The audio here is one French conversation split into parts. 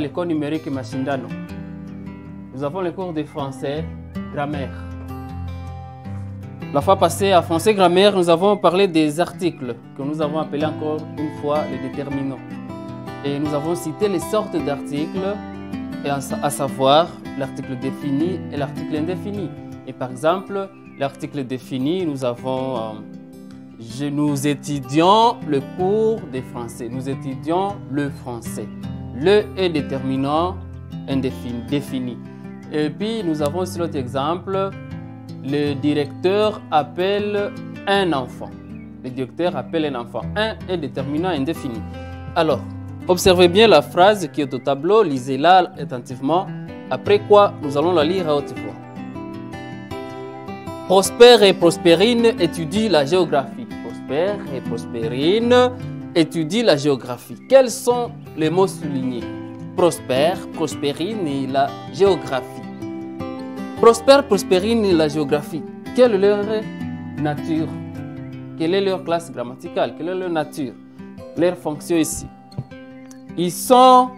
l'école numérique Mashindano. Nous avons le cours de français, grammaire. La fois passée, à français grammaire, nous avons parlé des articles que nous avons appelés encore une fois les déterminants. Et nous avons cité les sortes d'articles, à savoir l'article défini et l'article indéfini. Et par exemple, l'article défini, nous étudions le cours de français. Nous étudions le français. Le est déterminant défini. Et puis, nous avons aussi l'autre exemple. Le directeur appelle un enfant. Le directeur appelle un enfant. Un est déterminant indéfini. Alors, observez bien la phrase qui est au tableau. Lisez-la attentivement. Après quoi, nous allons la lire à haute voix. Prosper et Prospérine étudient la géographie. Prosper et Prospérine étudient la géographie. Quels sont les mots soulignés? Prosper, Prospérine et la géographie. Prosper, Prospérine et la géographie. Quelle est leur nature? Quelle est leur classe grammaticale? Quelle est leur nature? Leur fonction ici. Ils sont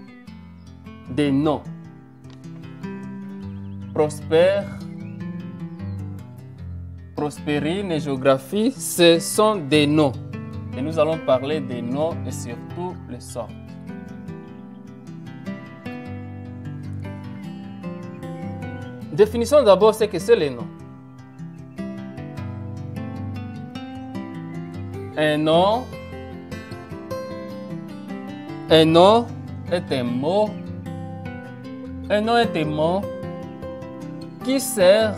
des noms. Prosper, Prospérine et géographie, ce sont des noms. Et nous allons parler des noms et surtout les sortes. Définissons d'abord ce que c'est les noms. Un nom est un mot. Un nom est un mot qui sert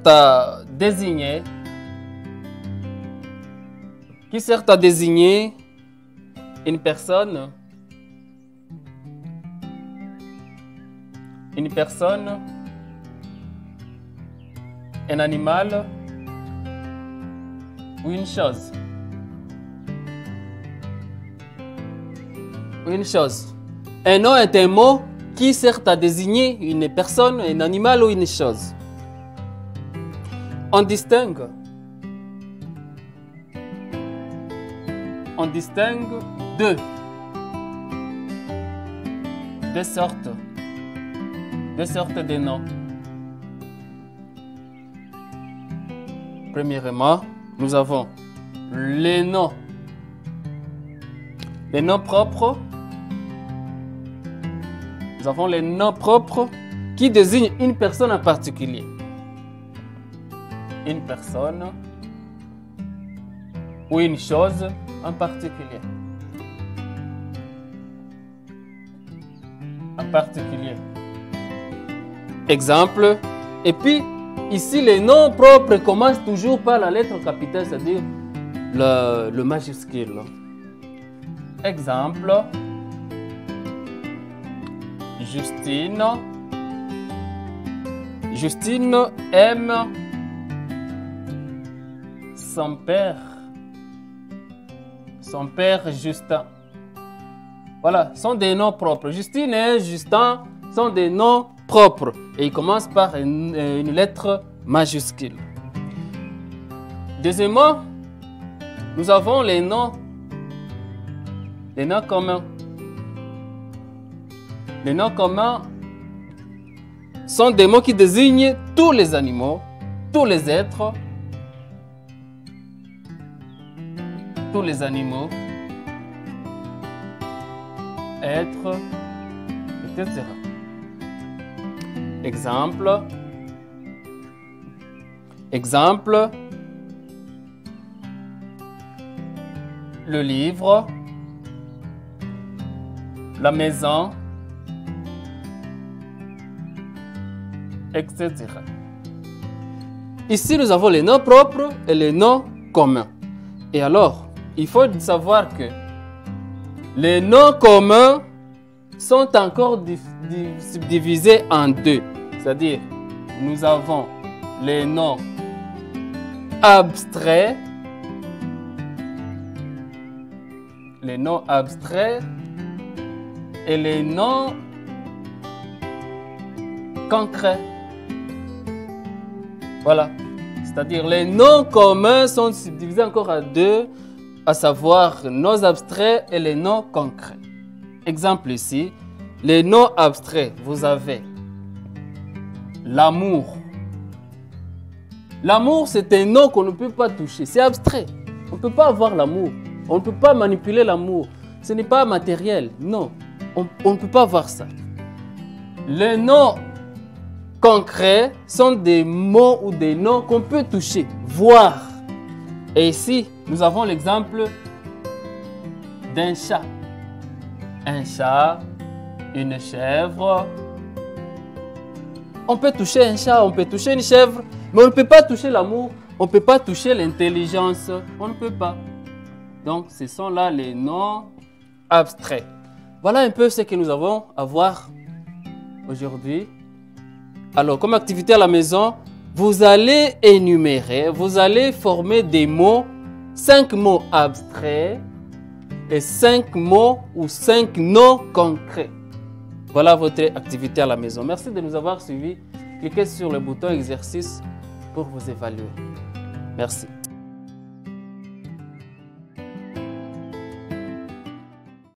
à désigner une personne, un animal ou une chose. Un nom est un mot qui sert à désigner une personne, un animal ou une chose. On distingue deux sortes de noms. Premièrement, nous avons les noms propres. Nous avons les noms propres qui désignent une personne en particulier. Une personne ou une chose en particulier. Exemple. Et puis, ici, les noms propres commencent toujours par la lettre capitale, c'est-à-dire le majuscule. Exemple. Justine. Justine aime son père Justin. Voilà, sont des noms propres. Justine et Justin sont des noms propres. Et ils commencent par une lettre majuscule. Deuxièmement, nous avons les noms communs. Les noms communs sont des mots qui désignent tous les animaux, tous les êtres, êtres, etc. Exemple, le livre, la maison, etc. Ici, nous avons les noms propres et les noms communs. Et alors, il faut savoir que les noms communs sont encore subdivisés en deux. C'est-à-dire, nous avons les noms abstraits, et les noms concrets. Voilà. C'est-à-dire, les noms communs sont subdivisés encore à deux, à savoir nos abstraits et les noms concrets. exemple ici, les noms abstraits, vous avez l'amour. L'amour, c'est un nom qu'on ne peut pas toucher, c'est abstrait. On ne peut pas avoir l'amour, on ne peut pas manipuler l'amour. Ce n'est pas matériel, non, on ne peut pas voir ça. Les noms concrets sont des mots ou des noms qu'on peut toucher, voir. Et ici, nous avons l'exemple d'un chat. Un chat, une chèvre. On peut toucher un chat, on peut toucher une chèvre, mais on ne peut pas toucher l'amour, on ne peut pas toucher l'intelligence, on ne peut pas. Donc, ce sont là les noms abstraits. Voilà un peu ce que nous avons à voir aujourd'hui. Alors, comme activité à la maison, vous allez énumérer, vous allez former des mots, 5 mots abstraits et 5 mots ou 5 noms concrets. Voilà votre activité à la maison. Merci de nous avoir suivis. Cliquez sur le bouton exercice pour vous évaluer. Merci.